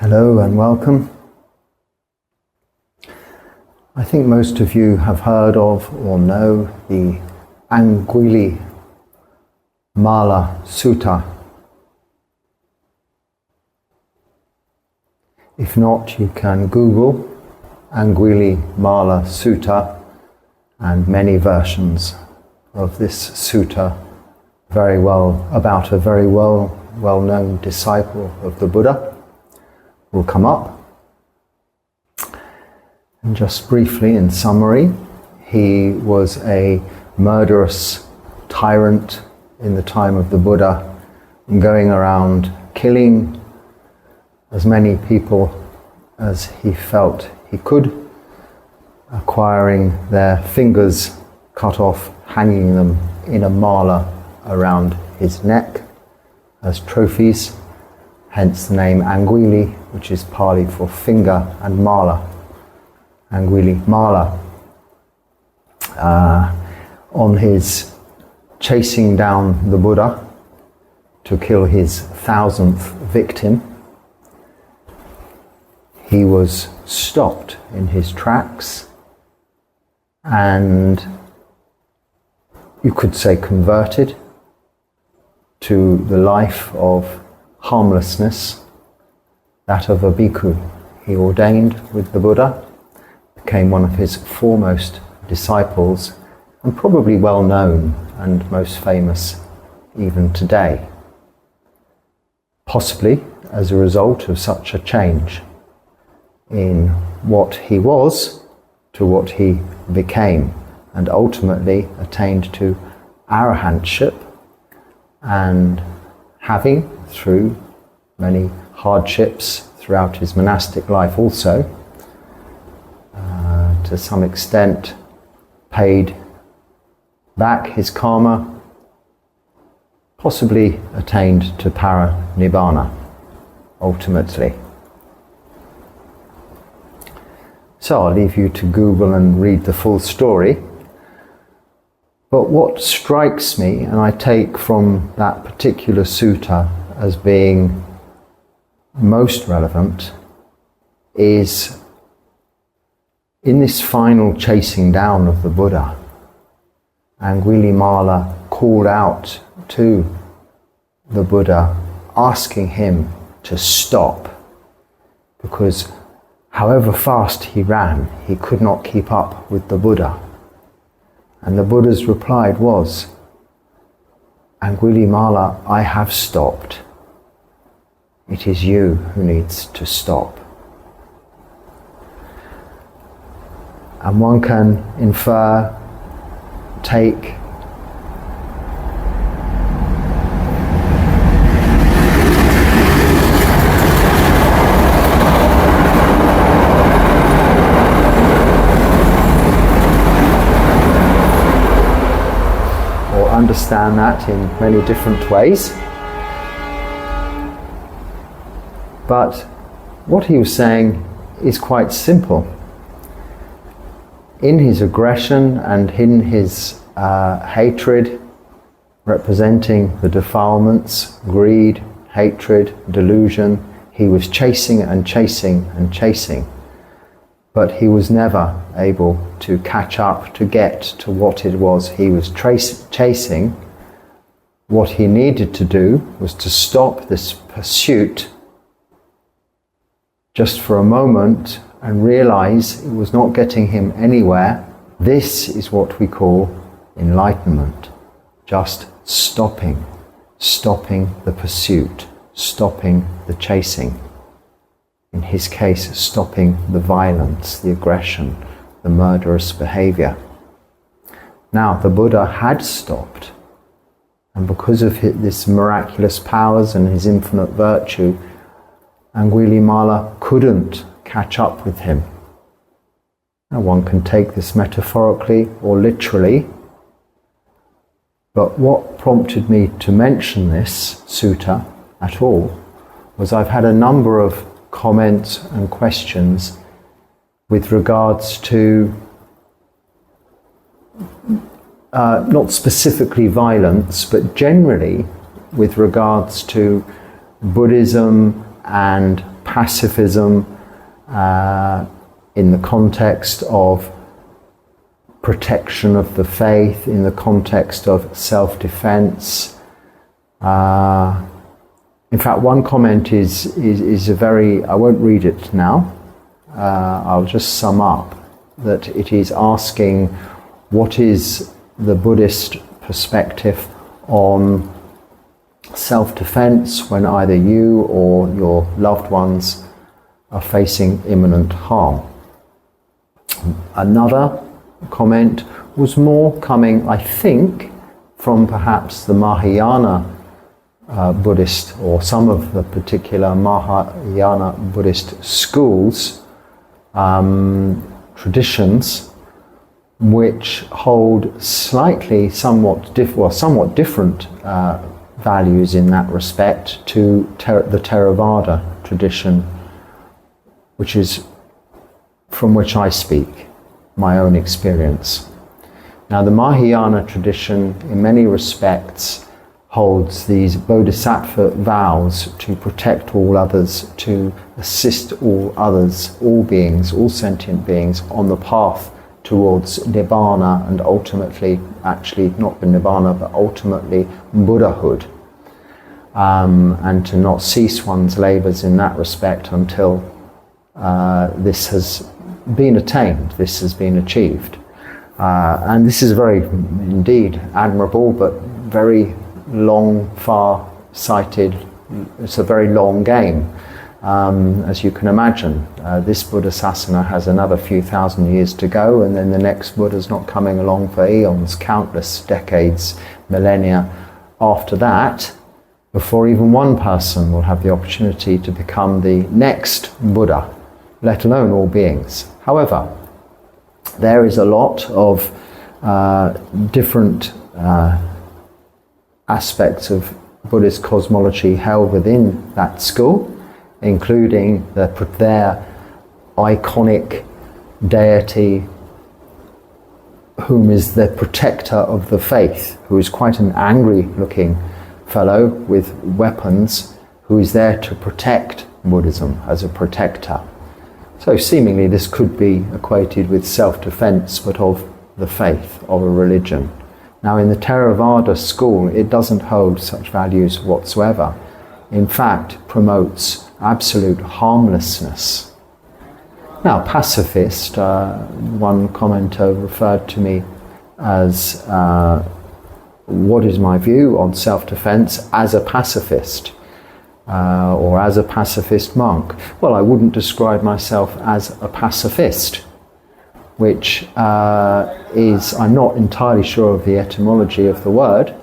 Hello and welcome. I think most of you have heard of or know the Anguilli Mala Sutta. If not, you can Google Anguilli Mala Sutta and many versions of this sutta about a very well-known disciple of the Buddha will come up. And just briefly, in summary, he was a murderous tyrant in the time of the Buddha, going around killing as many people as he felt he could, acquiring their fingers cut off, hanging them in a mala around his neck as trophies, hence the name Anguilli, which is Pali for finger, and Mala, Anguilli Mala. On his chasing down the Buddha to kill his 1000th victim, he was stopped in his tracks and, you could say, converted to the life of harmlessness, that of a Bhikkhu. He ordained with the Buddha, became one of his foremost disciples, and probably well known and most famous even today, possibly as a result of such a change in what he was to what he became, and ultimately attained to arahantship, and having, through many hardships throughout his monastic life also, to some extent paid back his karma, possibly attained to paranibbana ultimately. So I'll leave you to Google and read the full story. But what strikes me, and I take from that particular sutta as being most relevant, is in this final chasing down of the Buddha, Anguilli Mala called out to the Buddha, asking him to stop, because however fast he ran, he could not keep up with the Buddha. And the Buddha's reply was, Anguilli Mala, I have stopped. It is you who needs to stop. And one can infer, take or understand that in many different ways. But what he was saying is quite simple. In his aggression and in his hatred, representing the defilements, greed, hatred, delusion, he was chasing and chasing and chasing. But he was never able to catch up, to get to what it was he was chasing. What he needed to do was to stop this pursuit just for a moment and realize it was not getting him anywhere. This is what we call enlightenment. Just stopping the pursuit, stopping the chasing. In his case, stopping the violence, the aggression, the murderous behavior. Now, the Buddha had stopped, and because of his miraculous powers and his infinite virtue, Anguilli Mala couldn't catch up with him. Now, one can take this metaphorically or literally, but what prompted me to mention this sutta at all was I've had a number of comments and questions with regards to not specifically violence, but generally with regards to Buddhism and pacifism in the context of protection of the faith, in the context of self-defense. In fact, one comment is a very, I won't read it now, I'll just sum up that it is asking what is the Buddhist perspective on self-defense when either you or your loved ones are facing imminent harm. Another comment was more coming, I think, from perhaps the Mahayana Buddhist, or some of the particular Mahayana Buddhist schools, traditions, which hold somewhat different values in that respect to the Theravada tradition, which is from which I speak, my own experience. Now, the Mahayana tradition, in many respects, holds these bodhisattva vows to protect all others, to assist all others, all beings, all sentient beings on the path towards Nibbana, and ultimately, actually not the Nibbana, but ultimately Buddhahood, and to not cease one's labours in that respect until this has been attained, this has been achieved. And this is very, indeed, admirable, but very long, far-sighted. It's a very long game, as you can imagine. This Buddha Sasana has another few thousand years to go, and then the next Buddha's not coming along for eons, countless decades, millennia after that, before even one person will have the opportunity to become the next Buddha, let alone all beings. However, there is a lot of different aspects of Buddhist cosmology held within that school, including their iconic deity, whom is the protector of the faith, who is quite an angry-looking fellow with weapons, who is there to protect Buddhism as a protector. So seemingly this could be equated with self-defense, but of the faith, of a religion. Now, in the Theravada school, it doesn't hold such values whatsoever. In fact, promotes absolute harmlessness. Now, pacifist, one commenter referred to me as, what is my view on self-defense as a pacifist, or as a pacifist monk? Well, I wouldn't describe myself as a pacifist, which is, I'm not entirely sure of the etymology of the word,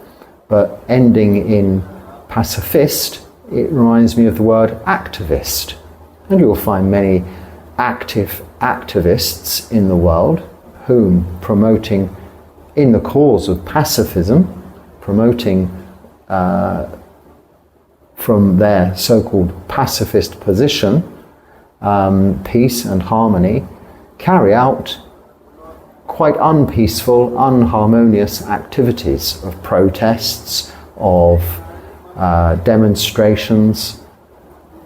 but ending in pacifist, it reminds me of the word activist. And you'll find many active activists in the world whom promoting in the cause of pacifism, promoting from their so-called pacifist position, peace and harmony, carry out quite unpeaceful, unharmonious activities of protests, of demonstrations,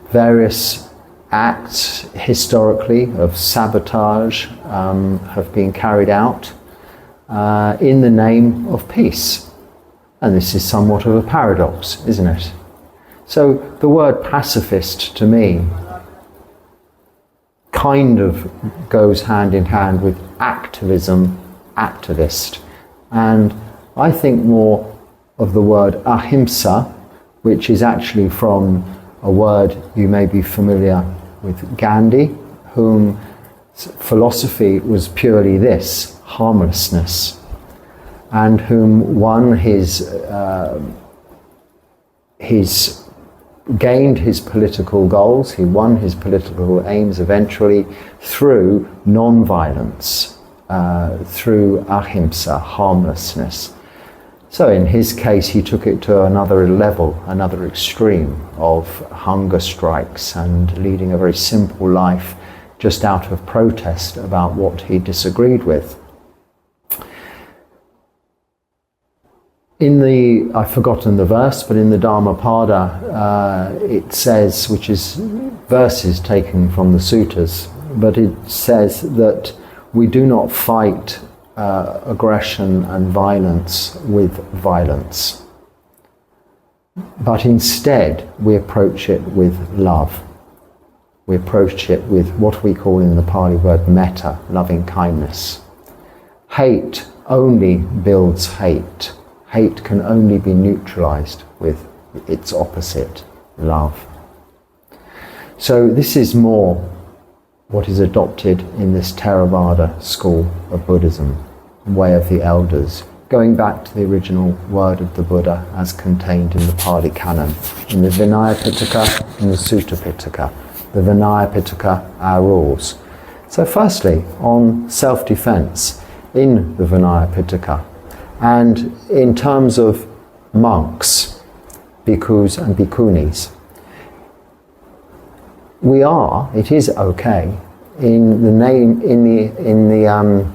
various acts historically of sabotage have been carried out in the name of peace. And this is somewhat of a paradox, isn't it? So the word pacifist to me kind of goes hand in hand with activism, activist. And I think more of the word ahimsa, which is actually from a word you may be familiar with, Gandhi, whom philosophy was purely this, harmlessness, and whom won gained his political goals, he won his political aims eventually through non-violence, through ahimsa, harmlessness. So in his case, he took it to another level, another extreme of hunger strikes and leading a very simple life just out of protest about what he disagreed with. I've forgotten the verse, but in the Dhammapada it says, which is verses taken from the suttas, but it says that we do not fight aggression and violence with violence, but instead we approach it with love. We approach it with what we call in the Pali word metta, loving kindness. Hate only builds hate. Hate can only be neutralized with its opposite, love. So this is more what is adopted in this Theravada school of Buddhism, way of the elders, going back to the original word of the Buddha as contained in the Pali Canon, in the Vinaya Pitaka and the Sutta Pitaka. The Vinaya Pitaka, our rules. So firstly, on self-defense, in the Vinaya Pitaka, and in terms of monks, bhikkhus and bhikkhunis, it is okay in the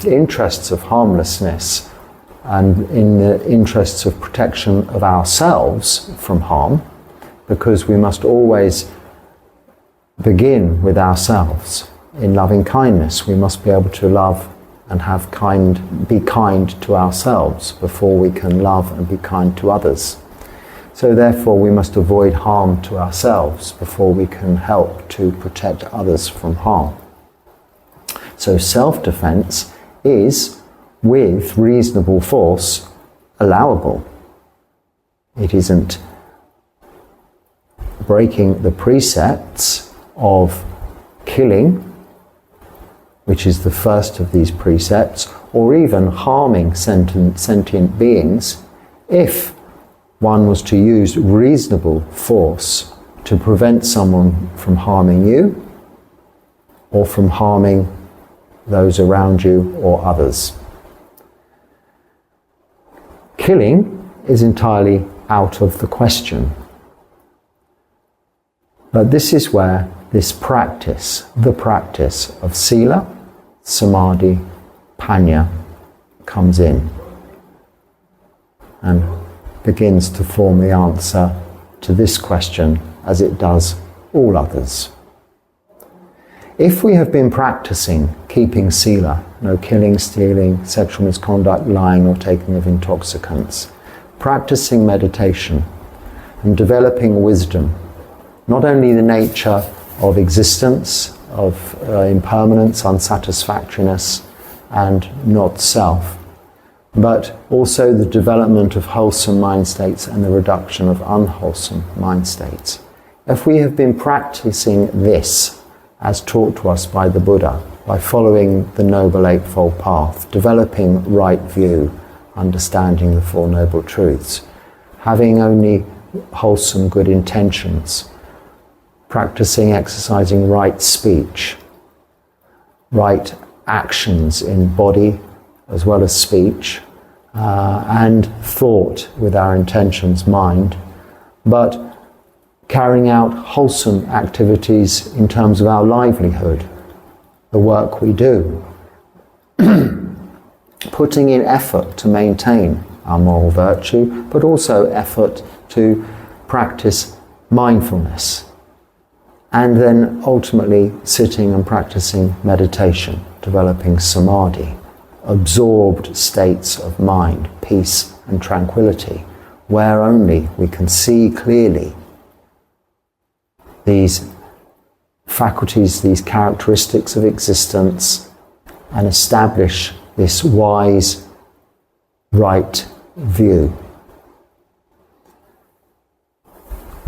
interests of harmlessness and in the interests of protection of ourselves from harm, because we must always begin with ourselves. In loving kindness, we must be able to love and be kind to ourselves before we can love and be kind to others. So therefore we must avoid harm to ourselves before we can help to protect others from harm. So self-defense is, with reasonable force, allowable. It isn't breaking the precepts of killing, which is the first of these precepts, or even harming sentient beings, if one was to use reasonable force to prevent someone from harming you, or from harming those around you or others. Killing is entirely out of the question. But this is where the practice of sila, samadhi, panya comes in and begins to form the answer to this question as it does all others. If we have been practicing keeping sila, no killing, stealing, sexual misconduct, lying or taking of intoxicants, practicing meditation and developing wisdom, not only the nature of existence, of impermanence, unsatisfactoriness, and not self, but also the development of wholesome mind states and the reduction of unwholesome mind states. If we have been practicing this as taught to us by the Buddha, by following the Noble Eightfold Path, developing right view, understanding the Four Noble Truths, having only wholesome good intentions, exercising right speech, right actions in body as well as speech, and thought with our intentions, mind, but carrying out wholesome activities in terms of our livelihood, the work we do, putting in effort to maintain our moral virtue, but also effort to practice mindfulness, and then ultimately sitting and practicing meditation, developing samadhi, absorbed states of mind, peace and tranquility, where only we can see clearly these faculties, these characteristics of existence, and establish this wise, right view.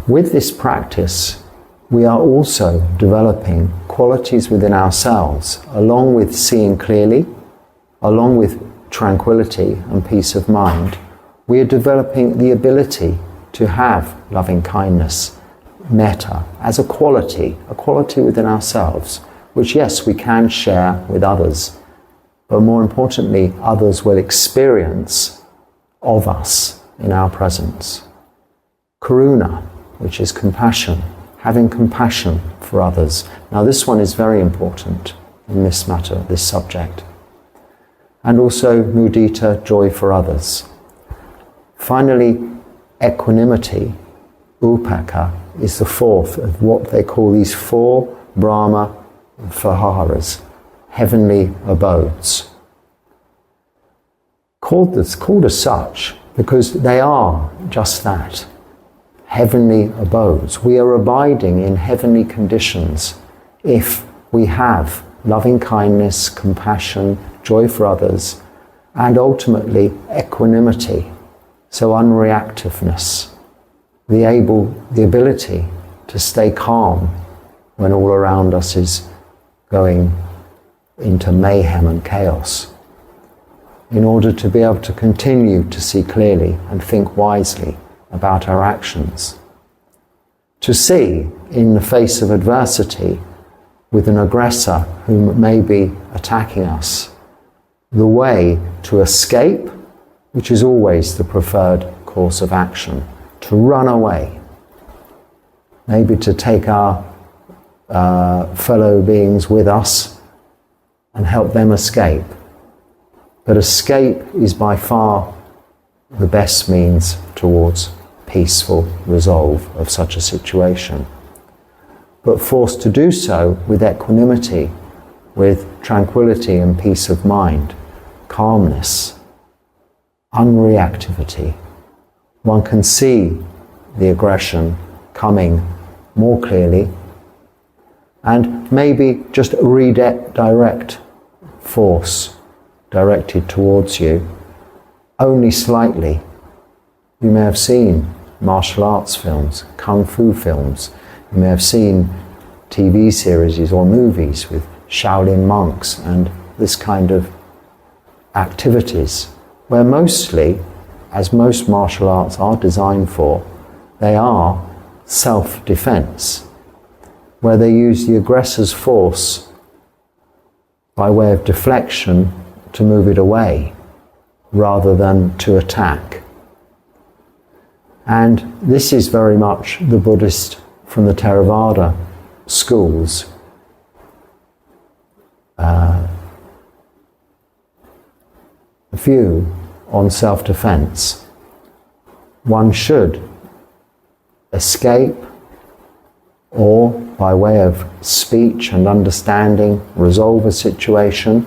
With this practice, we are also developing qualities within ourselves, along with seeing clearly, along with tranquility and peace of mind. We are developing the ability to have loving kindness, metta, as a quality within ourselves, which yes, we can share with others, but more importantly, others will experience of us in our presence. Karuna, which is compassion, having compassion for others. Now this one is very important in this matter, this subject. And also mudita, joy for others. Finally, equanimity, upekkha, is the fourth of what they call these 4 Brahma viharas, heavenly abodes. Called as such because they are just that, heavenly abodes. We are abiding in heavenly conditions if we have loving kindness, compassion, joy for others, and ultimately equanimity, so unreactiveness, the ability to stay calm when all around us is going into mayhem and chaos, in order to be able to continue to see clearly and think wisely about our actions. To see in the face of adversity with an aggressor who may be attacking us, the way to escape, which is always the preferred course of action, to run away, maybe to take our fellow beings with us and help them escape. But escape is by far the best means towards peaceful resolve of such a situation. But forced to do so with equanimity, with tranquility and peace of mind, calmness, unreactivity, one can see the aggression coming more clearly and maybe just redirect force directed towards you only slightly. You may have seen martial arts films, kung fu films. You may have seen TV series or movies with Shaolin monks and this kind of activities, where mostly, as most martial arts are designed for, they are self-defense, where they use the aggressor's force by way of deflection to move it away rather than to attack. And this is very much the Buddhist from the Theravada schools view on self-defense. One should escape or, by way of speech and understanding, resolve a situation,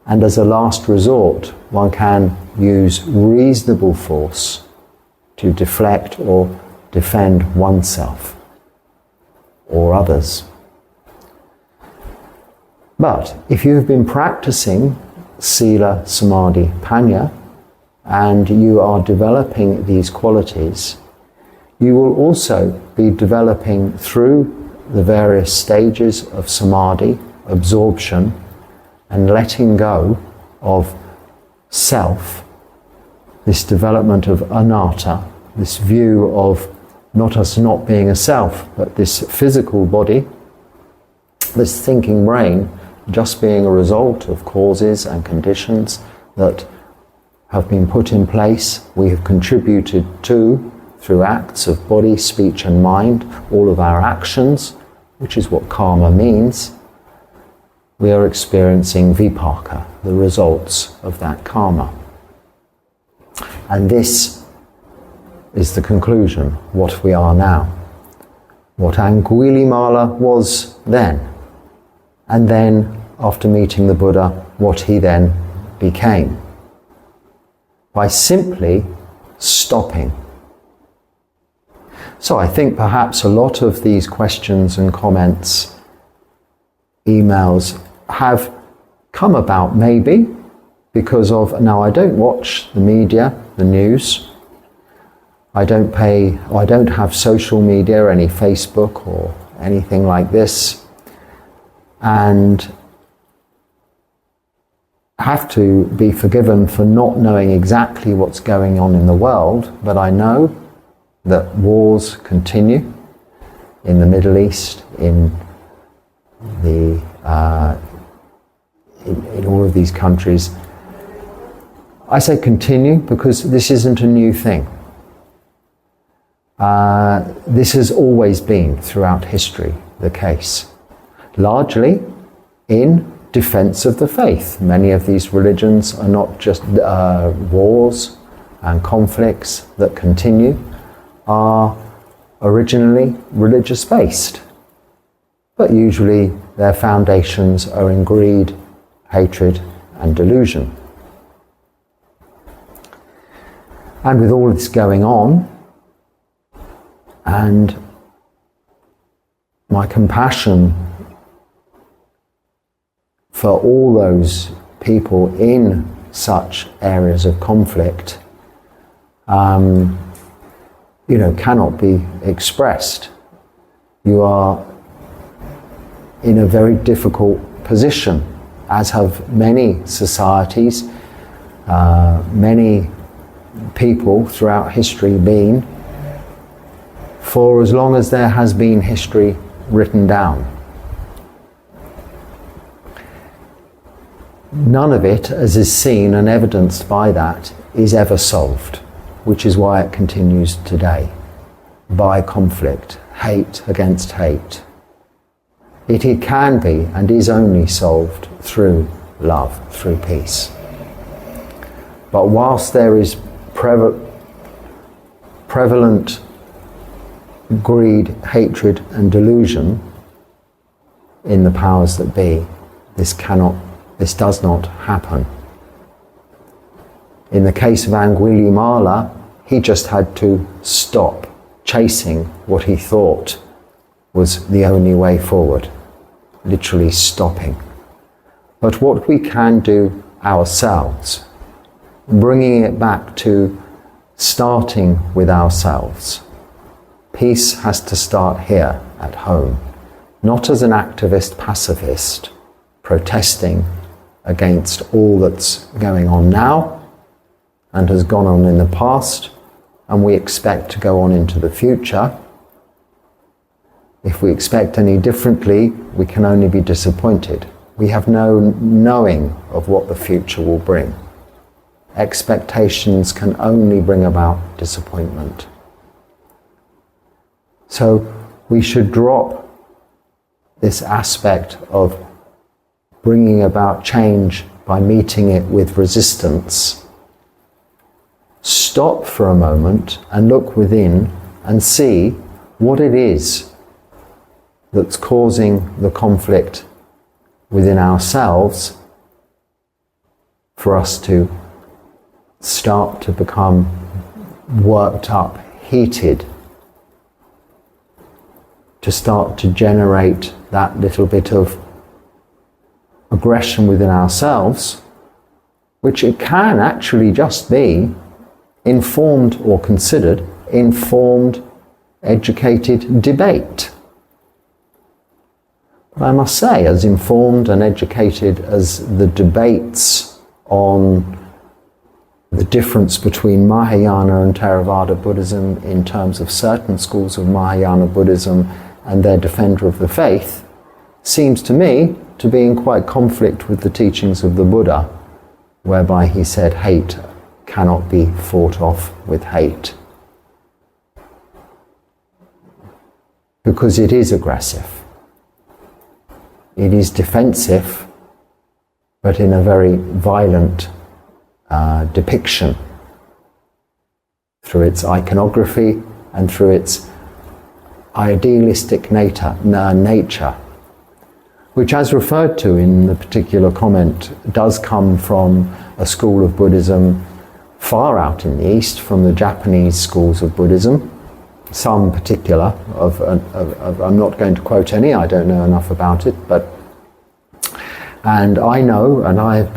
and as a last resort one can use reasonable force to deflect or defend oneself or others. But if you have been practicing Sila, Samadhi, Panya, and you are developing these qualities, you will also be developing through the various stages of Samadhi, absorption, and letting go of self, this development of anatta, this view of not us not being a self, but this physical body, this thinking brain, just being a result of causes and conditions that have been put in place, we have contributed to through acts of body, speech and mind, all of our actions, which is what karma means. We are experiencing vipaka, the results of that karma. And this is the conclusion, what we are now. What Angulimala was then. And then, after meeting the Buddha, what he then became. By simply stopping. So I think perhaps a lot of these questions and comments, emails, have come about maybe because of, now I don't watch the media, the news, I don't have social media, any Facebook or anything like this, and have to be forgiven for not knowing exactly what's going on in the world, but I know that wars continue in the Middle East, in all of these countries. I say continue because this isn't a new thing. This has always been throughout history the case, largely in defense of the faith. Many of these religions are not just wars and conflicts that continue are originally religious-based, but usually their foundations are in greed, hatred, and delusion. And with all this going on, and my compassion for all those people in such areas of conflict, cannot be expressed. You are in a very difficult position, as have many societies, many people throughout history been, for as long as there has been history written down. None of it, as is seen and evidenced by that, is ever solved, which is why it continues today, by conflict, hate against hate. It can be and is only solved through love, through peace. But whilst there is prevalent greed, hatred and delusion in the powers that be, this does not happen. In the case of Angulimala, he just had to stop chasing what he thought was the only way forward, literally stopping. But what we can do ourselves, bringing it back to starting with ourselves. Peace has to start here at home, not as an activist pacifist protesting against all that's going on now and has gone on in the past, and we expect to go on into the future. If we expect any differently, we can only be disappointed. We have no knowing of what the future will bring. Expectations can only bring about disappointment. So we should drop this aspect of bringing about change by meeting it with resistance. Stop for a moment and look within and see what it is that's causing the conflict within ourselves, for us to start to become worked up, heated, to start to generate that little bit of aggression within ourselves, which it can actually just be informed or considered informed, educated debate. But I must say, as informed and educated as the debates on the difference between Mahayana and Theravada Buddhism in terms of certain schools of Mahayana Buddhism and their defender of the faith, seems to me to be in quite conflict with the teachings of the Buddha, whereby he said hate cannot be fought off with hate. Because it is aggressive. It is defensive, but in a very violent depiction, through its iconography and through its idealistic nature, which, as referred to in the particular comment, does come from a school of Buddhism far out in the East, from the Japanese schools of Buddhism. Some particular I'm not going to quote any, I don't know enough about it, and I know, and I've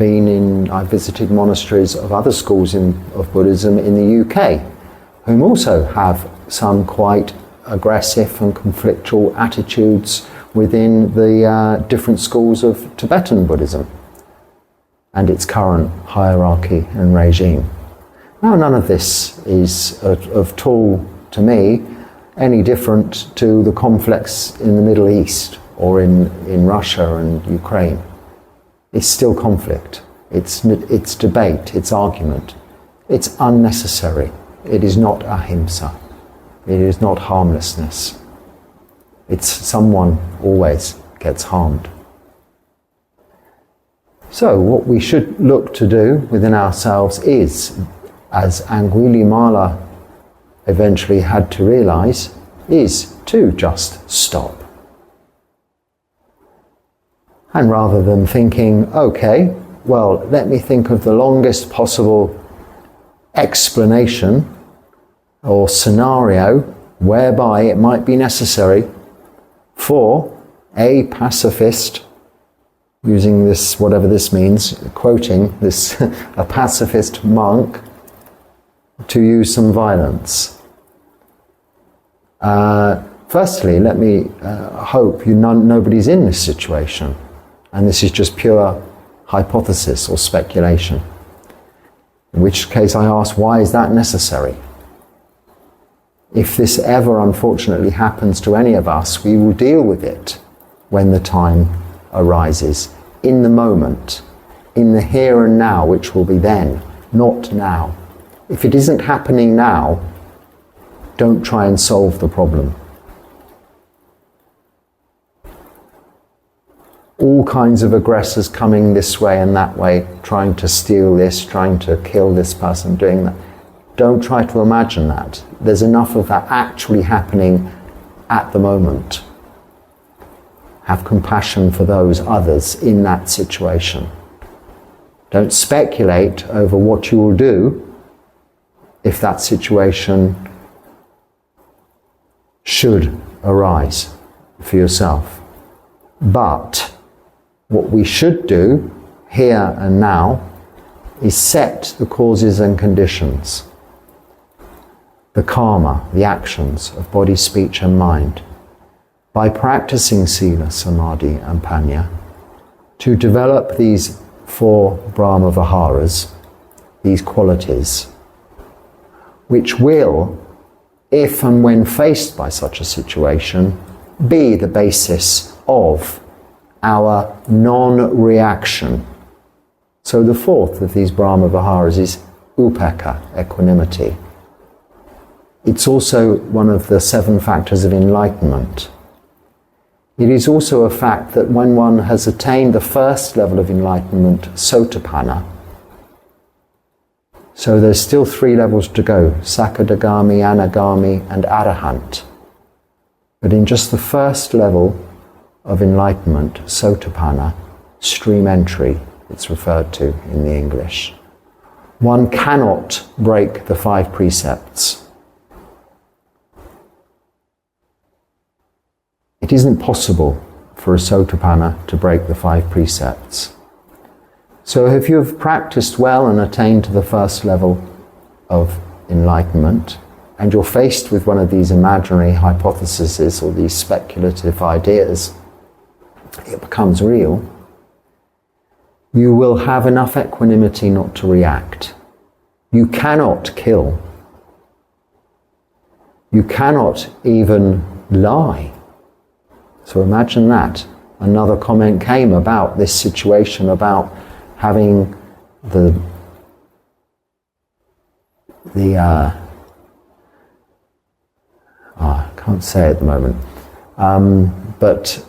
visited monasteries of other schools of Buddhism in the UK, whom also have some quite aggressive and conflictual attitudes within the different schools of Tibetan Buddhism and its current hierarchy and regime. Now, none of this is at all, to me, any different to the conflicts in the Middle East or in Russia and Ukraine. It's still conflict. It's debate, it's argument. It's unnecessary. It is not ahimsa. It is not harmlessness. It's someone always gets harmed. So what we should look to do within ourselves is as Angulimala eventually had to realize, is to just stop. And rather than thinking, okay, well, let me think of the longest possible explanation or scenario whereby it might be necessary for a pacifist, using this, whatever this means, quoting this, a pacifist monk, to use some violence. Firstly, let me hope nobody's in this situation, and this is just pure hypothesis or speculation. In which case I ask, why is that necessary? If this ever unfortunately happens to any of us, we will deal with it when the time arises, in the moment, in the here and now, which will be then, not now. If it isn't happening now, don't try and solve the problem. All kinds of aggressors coming this way and that way, trying to steal this, trying to kill this person, doing that. Don't try to imagine that. There's enough of that actually happening at the moment. Have compassion for those others in that situation. Don't speculate over what you will do if that situation should arise for yourself. But what we should do here and now is set the causes and conditions, the karma, the actions of body, speech and mind, by practicing sila, samadhi and panya, to develop these 4 Brahma Viharas, these qualities, which will, if and when faced by such a situation, be the basis of our non-reaction. So the 4th of these Brahma Viharas is upekkha, equanimity. It's also one of the 7 factors of enlightenment. It is also a fact that when one has attained the first level of enlightenment, sotapanna, so there's still 3 levels to go, sakadagami, anagami and arahant. But in just the first level of enlightenment, sotapanna, stream entry, it's referred to in the English, one cannot break the 5 precepts. It isn't possible for a sotapanna to break the 5 precepts. So if you have practiced well and attained to the first level of enlightenment, and you're faced with one of these imaginary hypotheses or these speculative ideas, it becomes real, you will have enough equanimity not to react. You cannot kill. You cannot even lie. So imagine that. Another comment came about this situation, about having I can't say at the moment, but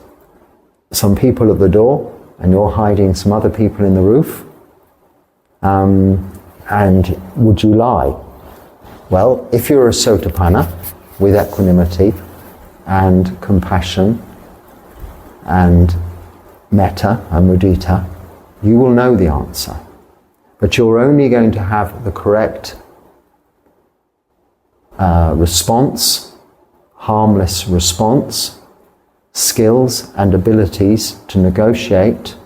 some people at the door, and you're hiding some other people in the roof, and would you lie? Well, if you're a sotapanna with equanimity and compassion and metta and mudita, you will know the answer. But you're only going to have the correct response, harmless response, skills and abilities to negotiate,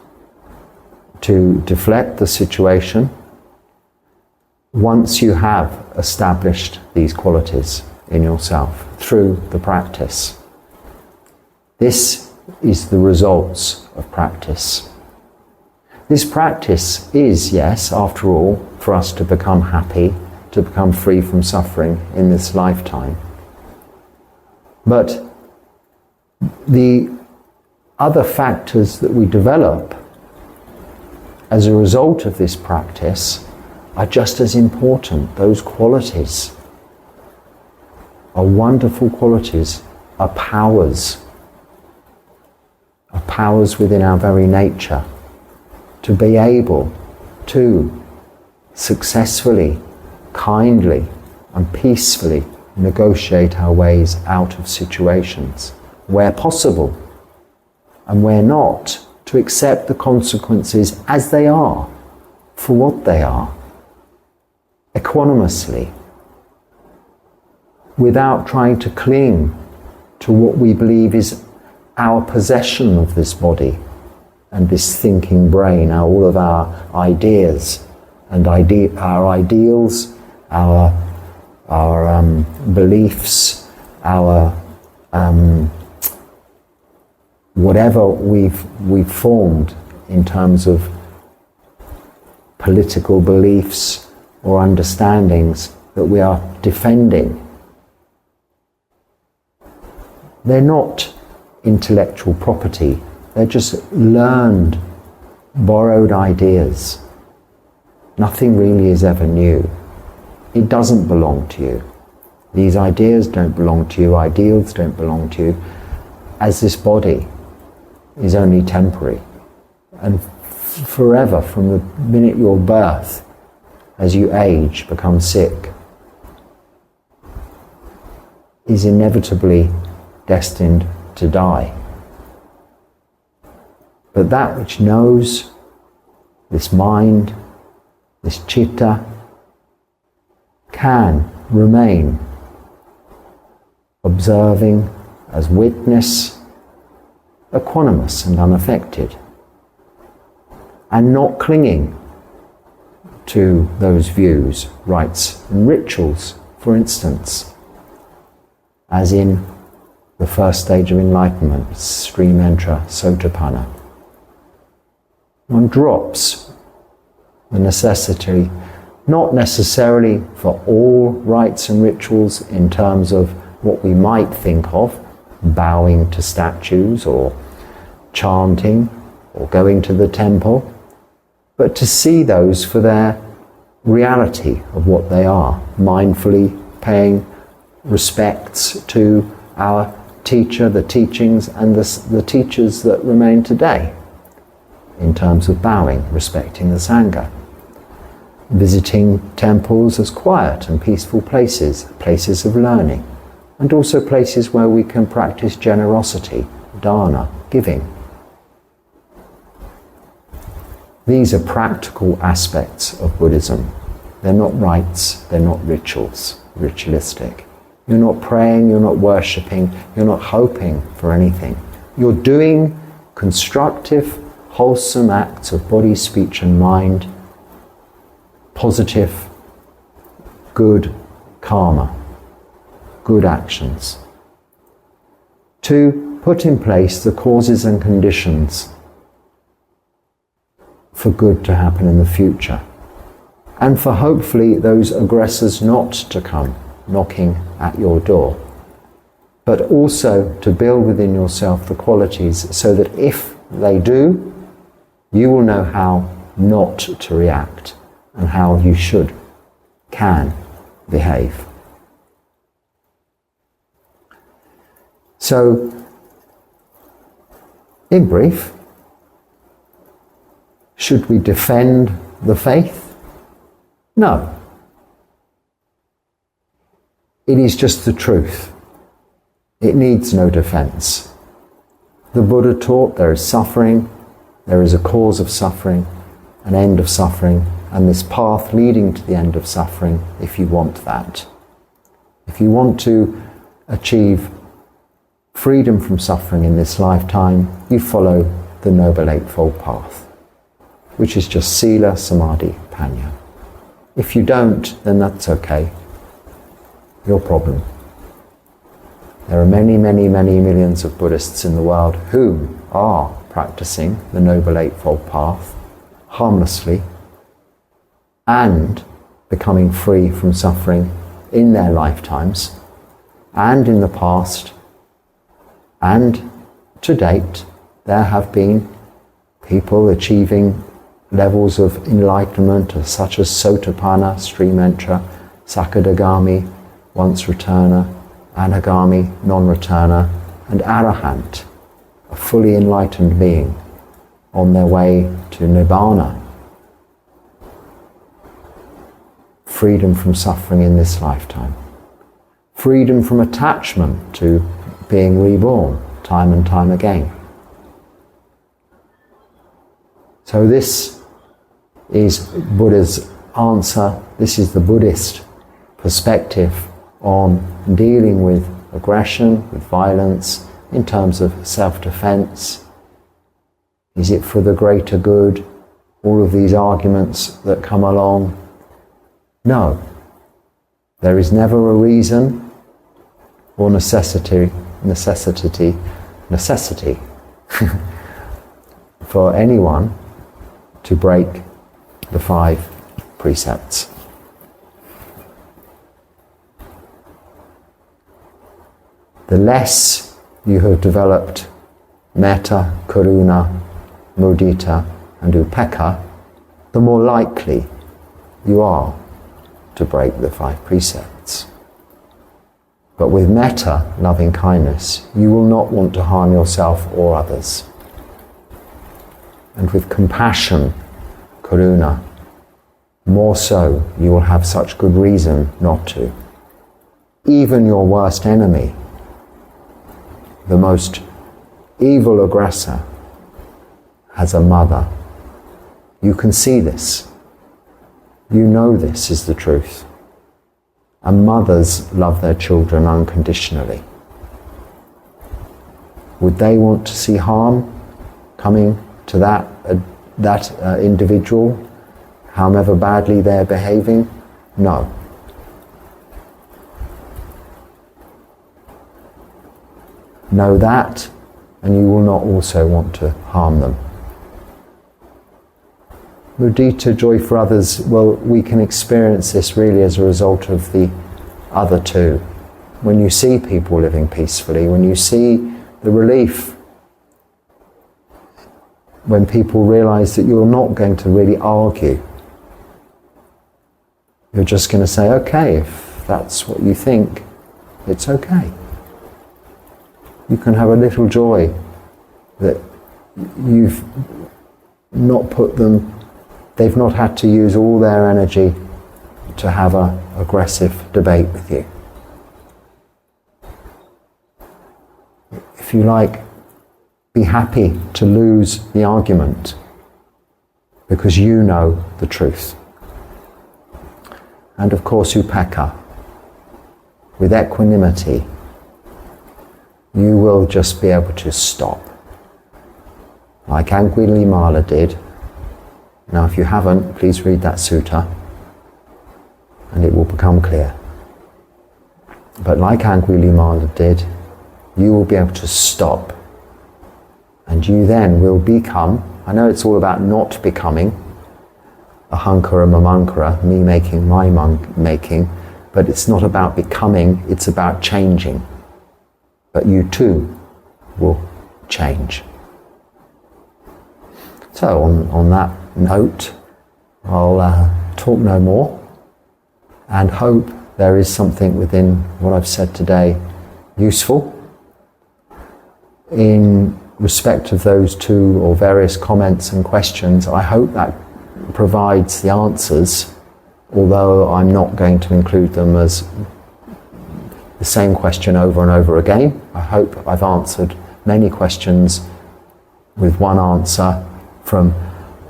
to deflect the situation, once you have established these qualities in yourself through the practice. This is the results of practice. This practice is, yes, after all, for us to become happy, to become free from suffering in this lifetime. But the other factors that we develop as a result of this practice are just as important. Those qualities are wonderful qualities, are powers within our very nature to be able to successfully kindly and peacefully negotiate our ways out of situations, where possible, and where not, to accept the consequences as they are, for what they are, equanimously, without trying to cling to what we believe is our possession of this body and this thinking brain, all of our ideas and our ideals, our beliefs, our whatever we've formed in terms of political beliefs or understandings that we are defending. They're not intellectual property, they're just learned, borrowed ideas. Nothing really is ever new. It doesn't belong to you. These ideas don't belong to you, ideals don't belong to you, as this body is only temporary. And forever, from the minute your birth, as you age, become sick, is inevitably destined to die. But that which knows, this mind, this citta, can remain observing as witness, equanimous and unaffected, and not clinging to those views, rites and rituals, for instance, as in the first stage of enlightenment, Sri Lanka, Sotapanna. One drops the necessity, not necessarily for all rites and rituals in terms of what we might think of, bowing to statues or chanting or going to the temple, but to see those for their reality of what they are, mindfully paying respects to our teacher, the teachings, and the teachers that remain today, in terms of bowing, respecting the Sangha. Visiting temples as quiet and peaceful places, places of learning, and also places where we can practice generosity, dana, giving. These are practical aspects of Buddhism. They're not rites, they're not rituals, ritualistic. You're not praying, you're not worshipping, you're not hoping for anything. You're doing constructive, wholesome acts of body, speech and mind, positive, good karma, good actions, to put in place the causes and conditions for good to happen in the future, and for hopefully those aggressors not to come knocking at your door, but also to build within yourself the qualities so that if they do, you will know how not to react and how you can behave. So, in brief, should we defend the faith? No. It is just the truth. It needs no defense. The Buddha taught there is suffering, there is a cause of suffering, an end of suffering, and this path leading to the end of suffering if you want that. If you want to achieve freedom from suffering in this lifetime, you follow the Noble Eightfold Path, which is just Sila, Samadhi, Panya. If you don't, then that's okay. Your problem. There are many, many, many millions of Buddhists in the world who are practicing the Noble Eightfold Path harmlessly and becoming free from suffering in their lifetimes and in the past, and to date there have been people achieving levels of enlightenment such as Sotapanna, Streamentra, Sakadagami, once returner, Anagami, non-returner, and Arahant, a fully enlightened being on their way to Nibbana. freedom from suffering in this lifetime. Freedom from attachment to being reborn time and time again. So this is Buddha's answer. This is the Buddhist perspective on dealing with aggression, with violence, in terms of self-defense. Is it for the greater good? All of these arguments that come along. No. There is never a reason or necessity for anyone to break the 5 precepts. The less you have developed metta, karuna, mudita and upekkha, the more likely you are to break the 5 precepts. But with metta, loving kindness, you will not want to harm yourself or others. And with compassion, karuna, more so, you will have such good reason not to. Even your worst enemy, the most evil aggressor, has a mother. You can see this. You know this is the truth. And mothers love their children unconditionally. Would they want to see harm coming to that individual, however badly they're behaving? No. Know that, and you will not also want to harm them. Mudita, joy for others, well, we can experience this really as a result of the other 2. When you see people living peacefully, when you see the relief, when people realize that you're not going to really argue, you're just going to say, okay, if that's what you think, it's okay. You can have a little joy that you've not put them, they've not had to use all their energy to have an aggressive debate with you. If you like, be happy to lose the argument because you know the truth. And of course, upekkha, with equanimity, you will just be able to stop. Like Angulimala did. Now if you haven't, please read that sutta and it will become clear. But like Angulimala did, you will be able to stop. And you then will become, I know it's all about not becoming, ahankara mamankara, me making, my making, but it's not about becoming, it's about changing. But you too will change. So on that note, I'll talk no more and hope there is something within what I've said today useful. In respect of those 2 or various comments and questions, I hope that provides the answers, although I'm not going to include them as the same question over and over again. I hope I've answered many questions with one answer from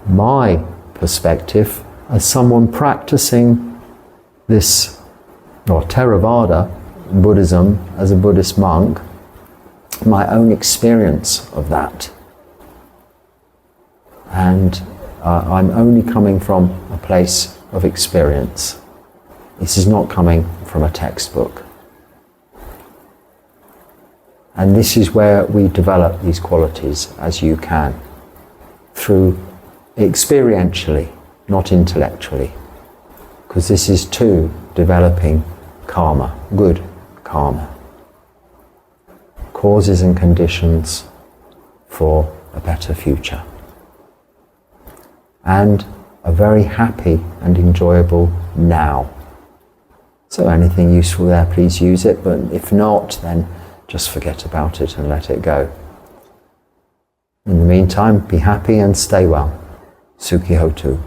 my perspective as someone practicing this, or Theravada Buddhism as a Buddhist monk, my own experience of that. And I'm only coming from a place of experience. This is not coming from a textbook. And this is where we develop these qualities as you can, through experientially, not intellectually. Because this is too developing karma, good karma. Causes and conditions for a better future. And a very happy and enjoyable now. So anything useful there, please use it, but if not, then just forget about it and let it go. In the meantime, be happy and stay well. Sukhi Hotu.